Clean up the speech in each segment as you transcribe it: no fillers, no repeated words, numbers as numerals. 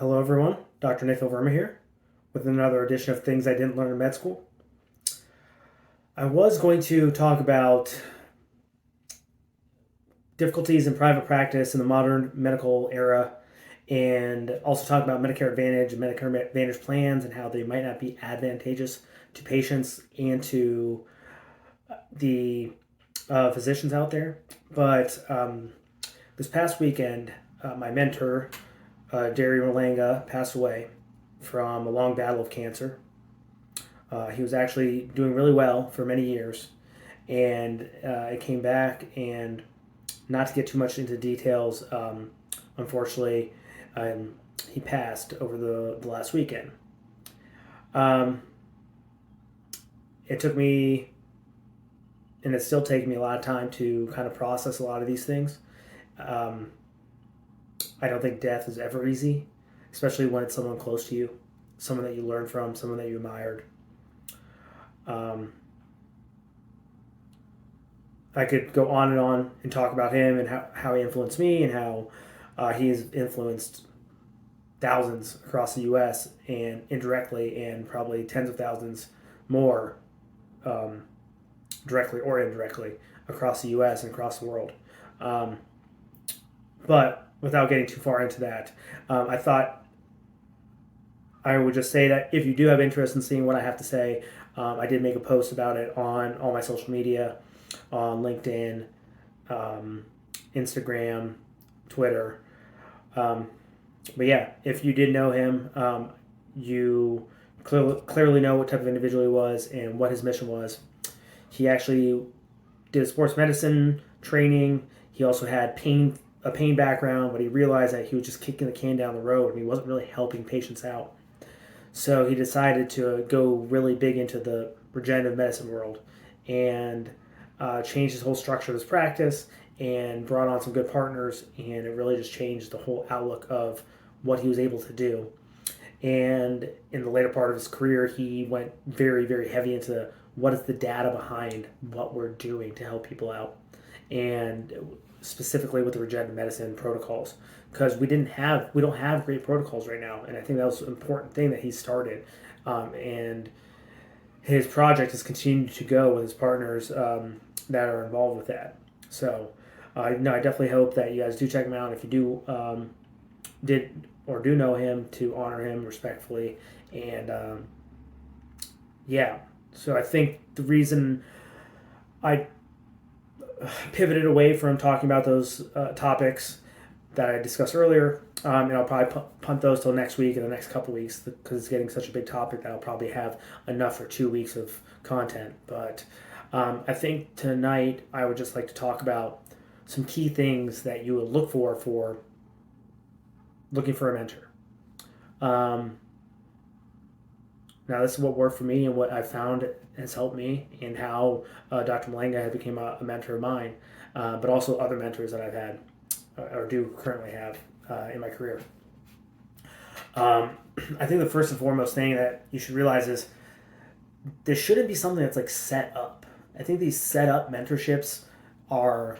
Hello, everyone. Dr. Nathan Verma here with another edition of Things I Didn't Learn in Med School. I was going to talk about difficulties in private practice in the modern medical era and also talk about Medicare Advantage and Medicare Advantage plans and how they might not be advantageous to patients and to the physicians out there. But this past weekend, my mentor, Derry Malanga, passed away from a long battle of cancer. He was actually doing really well for many years, and it came back. And not to get too much into details, unfortunately, he passed over the last weekend. Um, it took me, and it's still taking me a lot of time to kind of process a lot of these things. Um, I don't think death is ever easy, especially when it's someone close to you, someone that you learned from, someone that you admired. Um, I could go on and talk about him and how he influenced me and how he has influenced thousands across the U.S. and indirectly, and probably tens of thousands more um, directly or indirectly across the U.S. and across the world. Um, but without getting too far into that, I thought I would just say that if you do have interest in seeing what I have to say, I did make a post about it on all my social media, on LinkedIn, um, Instagram, Twitter. Um, but yeah, if you did know him, you clearly know what type of individual he was and what his mission was. He actually did sports medicine training. He also had a pain background, but he realized that he was just kicking the can down the road and he wasn't really helping patients out. So he decided to go really big into the regenerative medicine world and changed his whole structure of his practice and brought on some good partners, and it really just changed the whole outlook of what he was able to do. And in the later part of his career, he went very, very heavy into what is the data behind what we're doing to help people out, and specifically with the regenerative medicine protocols, because we don't have great protocols right now, and I think that was an important thing that he started, and his project has continued to go with his partners that are involved with that. So, no, I definitely hope that you guys do check him out. If you do did or do know him, to honor him respectfully, and yeah. So I think the reason I pivoted away from talking about those topics that I discussed earlier, and I'll probably punt those till next week and the next couple weeks because it's getting such a big topic that I'll probably have enough for 2 weeks of content. But I think tonight I would just like to talk about some key things that you would look for looking for a mentor. Um, Now, this is what worked for me and what I found has helped me, and how Dr. Malanga had become a mentor of mine, but also other mentors that I've had or do currently have in my career. Um, I think the first and foremost thing that you should realize is this shouldn't be something that's like set up. I think these set up mentorships are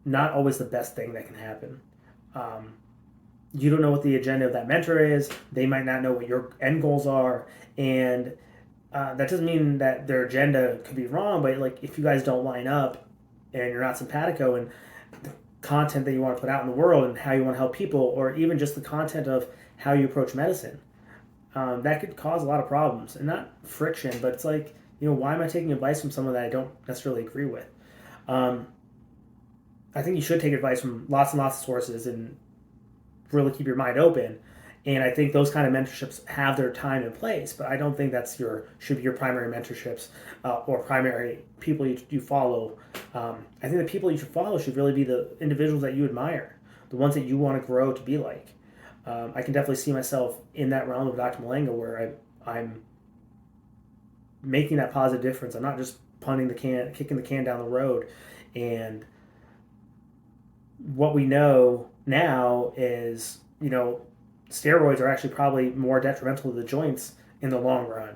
not always the best thing that can happen. Um, you don't know what the agenda of that mentor is. They might not know what your end goals are, and that doesn't mean that their agenda could be wrong. But like, if you guys don't line up, and you're not simpatico, and the content that you want to put out in the world, and how you want to help people, or even just the content of how you approach medicine, that could cause a lot of problems, and not friction, but it's like, why am I taking advice from someone that I don't necessarily agree with? Um, I think you should take advice from lots and lots of sources and really keep your mind open. And I think those kind of mentorships have their time and place, but I don't think that's should be your primary mentorships or primary people you follow. I think the people you should follow should really be the individuals that you admire, the ones that you want to grow to be like. I can definitely see myself in that realm of Dr. Malanga, where I'm making that positive difference. I'm not just kicking the can down the road. And what we know now is, steroids are actually probably more detrimental to the joints in the long run.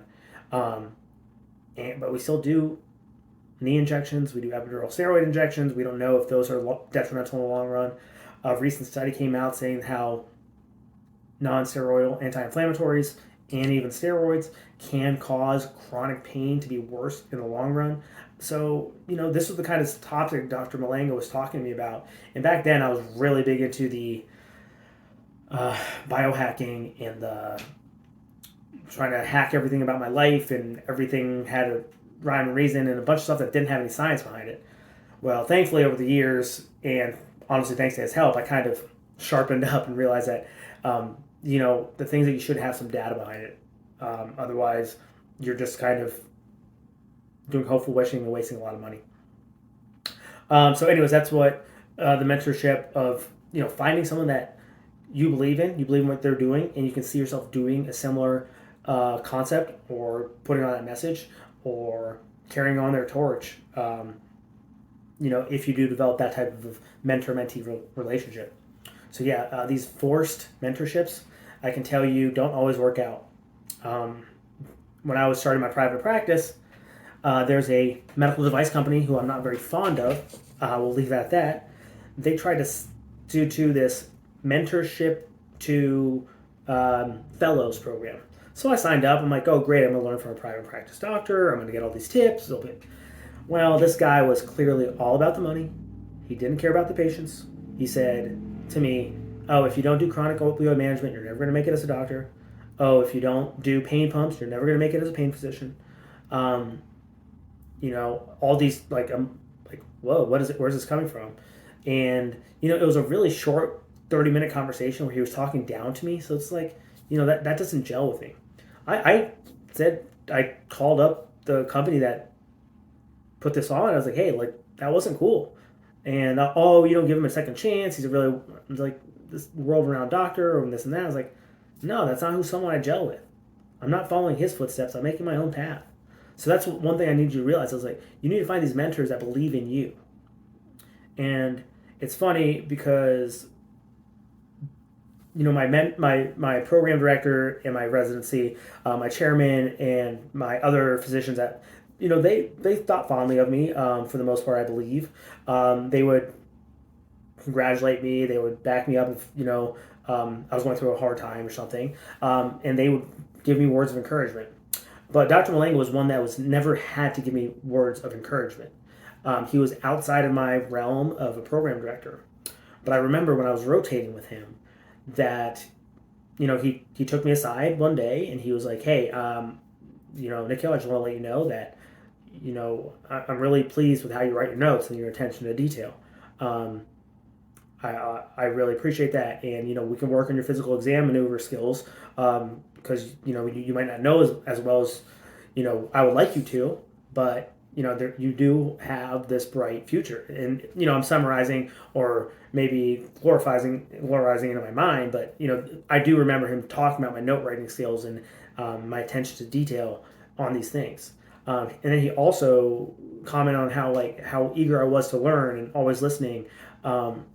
But we still do knee injections. We do epidural steroid injections. We don't know if those are detrimental in the long run. A recent study came out saying how non-steroidal anti-inflammatories and even steroids can cause chronic pain to be worse in the long run. So, this was the kind of topic Dr. Malanga was talking to me about. And back then, I was really big into the biohacking and the trying to hack everything about my life, and everything had a rhyme and reason and a bunch of stuff that didn't have any science behind it. Well, thankfully, over the years, and honestly, thanks to his help, I kind of sharpened up and realized that, the things that you should have some data behind it. Otherwise, you're just kind of doing hopeful wishing and wasting a lot of money. So, anyways, that's what the mentorship of, finding someone that you believe in what they're doing, and you can see yourself doing a similar concept or putting on that message or carrying on their torch. If you do develop that type of mentor-mentee relationship. So yeah, these forced mentorships, I can tell you, don't always work out. When I was starting my private practice, there's a medical device company who I'm not very fond of. We'll leave it at that. They tried to do this mentorship to fellows program. So I signed up. I'm like, oh, great. I'm going to learn from a private practice doctor. I'm going to get all these tips. Well, this guy was clearly all about the money. He didn't care about the patients. He said to me, oh, if you don't do chronic opioid management, you're never going to make it as a doctor. Oh, if you don't do pain pumps, you're never going to make it as a pain physician. All these, whoa, what is it? Where's this coming from? And, it was a really short 30-minute conversation where he was talking down to me. So it's like, that doesn't gel with me. I called up the company that put this on. I was like, hey, that wasn't cool. And, you don't give him a second chance. He's a really, this world-renowned doctor and this and that. I was like, no, that's not someone I gel with. I'm not following his footsteps. I'm making my own path. So that's one thing I need you to realize. I was like, you need to find these mentors that believe in you. And it's funny because, my program director in my residency, my chairman, and my other physicians that, they thought fondly of me for the most part, I believe. They would congratulate me. They would back me up if, I was going through a hard time or something. And they would give me words of encouragement. But Dr. Malanga was one that was never had to give me words of encouragement. He was outside of my realm of a program director. But I remember when I was rotating with him that, he took me aside one day and he was like, hey, Nikhil, I just want to let you know that, I'm really pleased with how you write your notes and your attention to detail. I really appreciate that. And, we can work on your physical exam maneuver skills because, you might not know as well as, I would like you to, but, you do have this bright future. And, I'm summarizing or maybe glorifying it in my mind, but, I do remember him talking about my note writing skills and my attention to detail on these things. And then he also commented on how eager I was to learn and always listening. So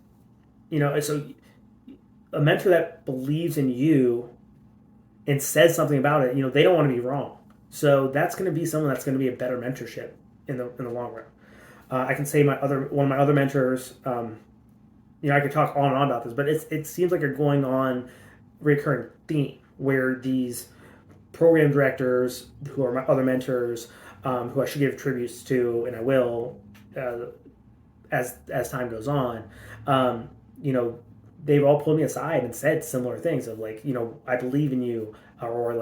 a mentor that believes in you and says something about it, they don't want to be wrong. So that's going to be someone that's going to be a better mentorship in the long run. I can say one of my other mentors. I could talk on and on about this, but it seems like you're going on recurring theme where these program directors who are my other mentors, who I should give tributes to, and I will, as time goes on. They've all pulled me aside and said similar things of I believe in you, or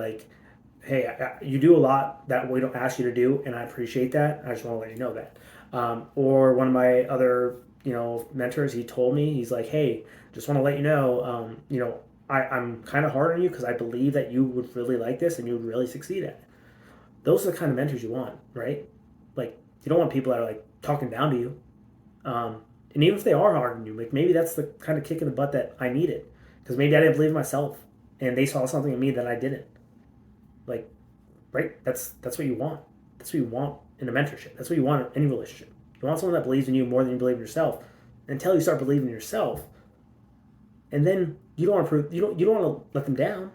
hey, you do a lot that we don't ask you to do, and I appreciate that. I just want to let you know that. Or one of my other, mentors, he told me, he's like, hey, just want to let you know, I'm kind of hard on you because I believe that you would really like this and you would really succeed at it. Those are the kind of mentors you want, right? You don't want people that are talking down to you. And even if they are hard on you, maybe that's the kind of kick in the butt that I needed. Because maybe I didn't believe in myself and they saw something in me that I didn't. Right? That's what you want. That's what you want in a mentorship. That's what you want in any relationship. You want someone that believes in you more than you believe in yourself. Until you start believing in yourself, and then you don't want to prove, you don't want to let them down.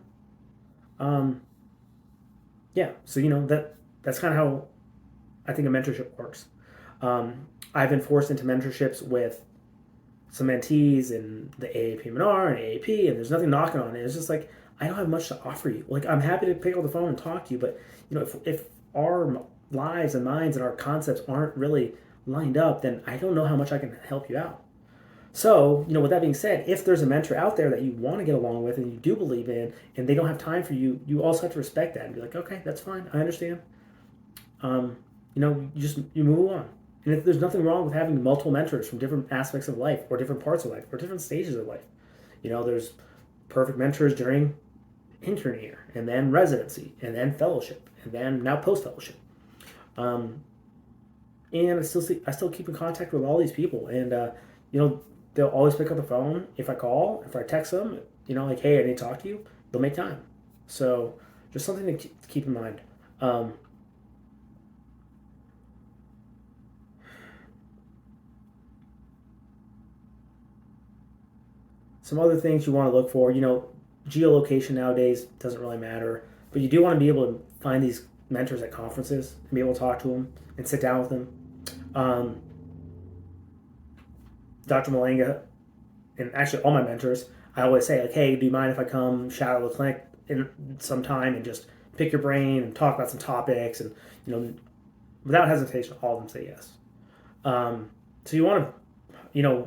Yeah. So that's kind of how I think a mentorship works. I've been forced into mentorships with some mentees in the AAP-MNR and AAP, and there's nothing knocking on it. It's just like, I don't have much to offer you. Like, I'm happy to pick up the phone and talk to you, but if our lives and minds and our concepts aren't really lined up, then I don't know how much I can help you out. So, with that being said, if there's a mentor out there that you want to get along with and you do believe in, and they don't have time for you, you also have to respect that and be like, okay, that's fine, I understand. You move on. And if there's nothing wrong with having multiple mentors from different aspects of life or different parts of life or different stages of life. There's perfect mentors during intern year and then residency and then fellowship and then now post fellowship. And I still keep in contact with all these people, and they'll always pick up the phone if I call, if I text them, like, hey, I need to talk to you. They'll make time. So just something to keep in mind. Some other things you want to look for, geolocation nowadays doesn't really matter, but you do want to be able to find these mentors at conferences and be able to talk to them and sit down with them. Dr. Malanga, and actually all my mentors, I always say, like, hey, do you mind if I come shadow the clinic in some time and just pick your brain and talk about some topics? And, without hesitation, all of them say yes. So you want to,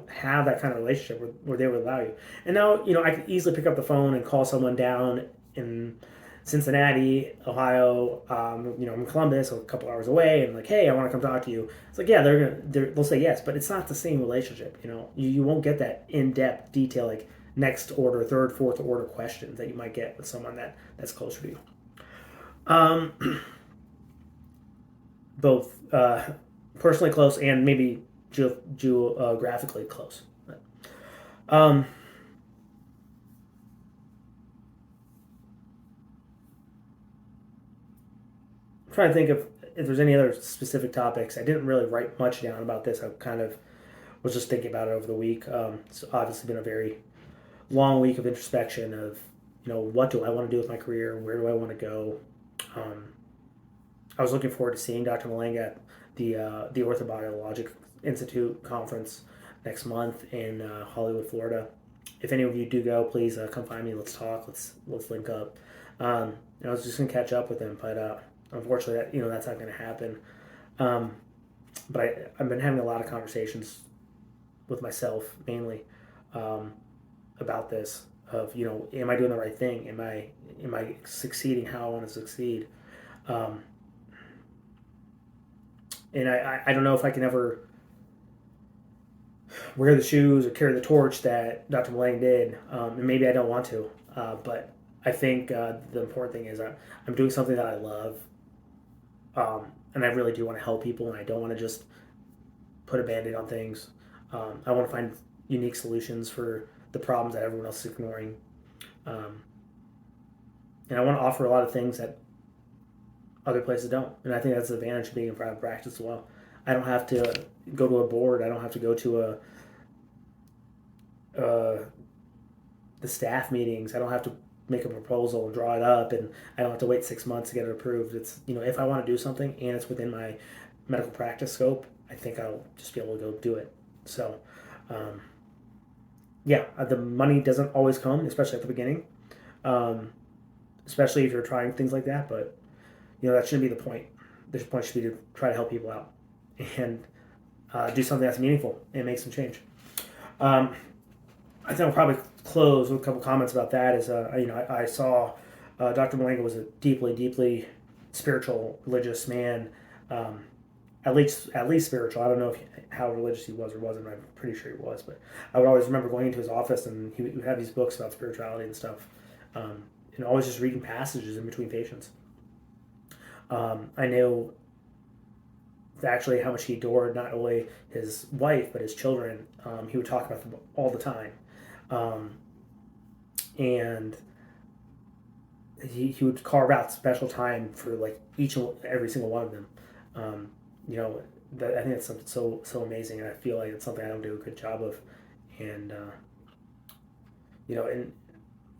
have that kind of relationship where they would allow you. And now, I could easily pick up the phone and call someone down in Cincinnati, Ohio, I'm in Columbus, a couple hours away, and like, hey, I want to come talk to you. It's like, yeah, they'll say yes, but it's not the same relationship. You won't get that in-depth detail, like next order, third, fourth order questions that you might get with someone that's closer to you. Both personally close and maybe geographically close. I'm trying to think of if there's any other specific topics. I didn't really write much down about this. I kind of was just thinking about it over the week. It's obviously been a very long week of introspection of, what do I want to do with my career? Where do I want to go? I was looking forward to seeing Dr. Malanga at the Orthobiologic Institute conference next month in Hollywood, Florida. If any of you do go, please come find me. Let's talk. Let's link up. I was just gonna catch up with him, but unfortunately, that's not going to happen. But I've been having a lot of conversations with myself, mainly, about this. Of am I doing the right thing? Am I succeeding how I want to succeed? And I don't know if I can ever wear the shoes or carry the torch that Dr. Malanga did, and maybe I don't want to. But I think the important thing is I'm doing something that I love. And I really do want to help people, and I don't want to just put a band-aid on things. I want to find unique solutions for the problems that everyone else is ignoring. And I want to offer a lot of things that other places don't. And I think that's the advantage of being in private practice as well. I don't have to go to a board. I don't have to go to the staff meetings. I don't have to make a proposal and draw it up, and I don't have to wait 6 months to get it approved. It's, if I want to do something and it's within my medical practice scope, I think I'll just be able to go do it. So, the money doesn't always come, especially at the beginning, especially if you're trying things like that, but, that shouldn't be the point. The point should be to try to help people out and do something that's meaningful and make some change. I think I'll probably close with a couple comments about that. I saw Dr. Malanga was a deeply, deeply spiritual, religious man. At least spiritual. I don't know how religious he was or wasn't. I'm pretty sure he was, but I would always remember going into his office and he would have these books about spirituality and stuff, and always just reading passages in between patients. I know actually how much he adored not only his wife but his children. He would talk about them all the time. And he would carve out special time for like every single one of them. I think that's something so amazing, and I feel like it's something I don't do a good job of. And and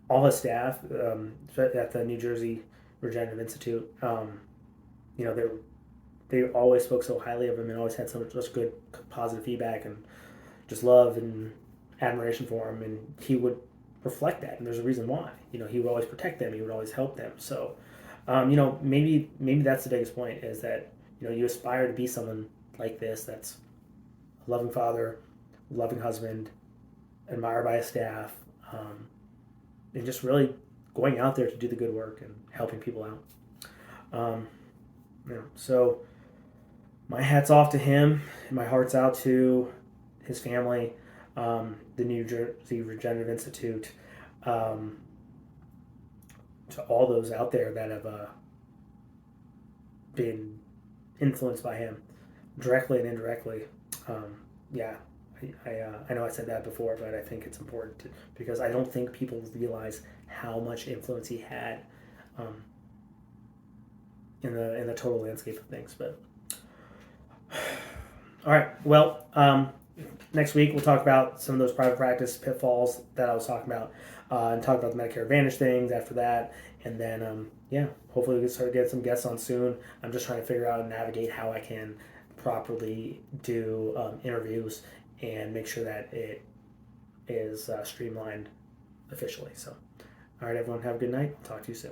all his staff at the New Jersey Regenerative Institute, they always spoke so highly of him and always had so much good positive feedback and just love, and admiration for him, and he would reflect that, and there's a reason why. He would always protect them. He would always help them. So, maybe that's the biggest point is that you aspire to be someone like this. That's a loving father, loving husband, admired by his staff, and just really going out there to do the good work and helping people out. So my hat's off to him, and my heart's out to his family, the New Jersey Regenerative Institute, to all those out there that have been influenced by him, directly and indirectly. Yeah, I know I said that before, but I think it's important because I don't think people realize how much influence he had in the total landscape of things. But all right, well, next week we'll talk about some of those private practice pitfalls that I was talking about, and talk about the Medicare Advantage things after that, and then hopefully we can start getting some guests on soon. I'm just trying to figure out and navigate how I can properly do interviews and make sure that it is streamlined officially. So, all right, everyone, have a good night. I'll talk to you soon.